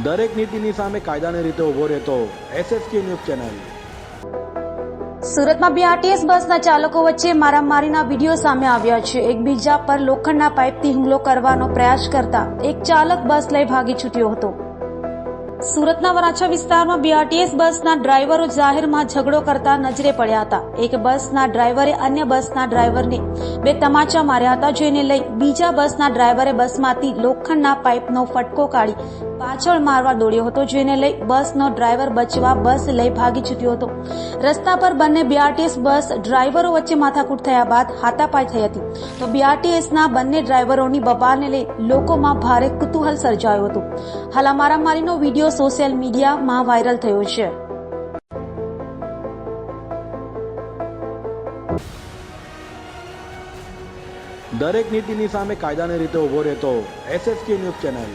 દરેક નીતિની સામે કાયદાની રીતે ઊભો રહેતો એસએસકે ન્યૂઝ ચેનલ। સુરતમાં બીઆરટીએસ બસના ચાલકો વચ્ચે મારામારીના વિડીયો સામે આવ્યા છે। એકબીજા પર લોખંડના પાઇપથી હુમલો કરવાનો પ્રયાસ કરતા એક ચાલક બસ લઈ ભાગી છૂટ્યો હતો। સુરતના વરાછા વિસ્તારમાં બીઆરટીએસ બસના ડ્રાઈવરો જાહેરમાં ઝઘડો કરતા નજરે પડ્યા હતા। એક બસના ડ્રાઈવરે અન્ય બસના ડ્રાઈવરને બે તમાચા માર્યા હતા, જેને લઈ બીજા બસના ડ્રાઈવરે બસમાંથી લોખંડના પાઇપનો ફટકો કાઢી પાછળ મારવા દોડ્યો હતો, જેને લઈ બસનો ડ્રાઈવર બચવા બસ લઈ ભાગી છૂટ્યો હતો। રસ્તા પર બંને બીઆરટીએસ બસ ડ્રાઈવરો વચ્ચે માથાકૂટ થયા બાદ હાથાપાઈ થઈ હતી, તો બીઆરટીએસના બંને ડ્રાઈવરોની બબાલને લઈ લોકોમાં ભારે કુતૂહલ સર્જાયું હતું। હાલ આ મારામારીનો વિડીયો સોશિયલ મીડિયામાં વાયરલ થયો છે। દરેક નીતિની સામે કાયદાની રીતે ઊભો રહેતો એસએસકે ન્યૂઝ ચેનલ।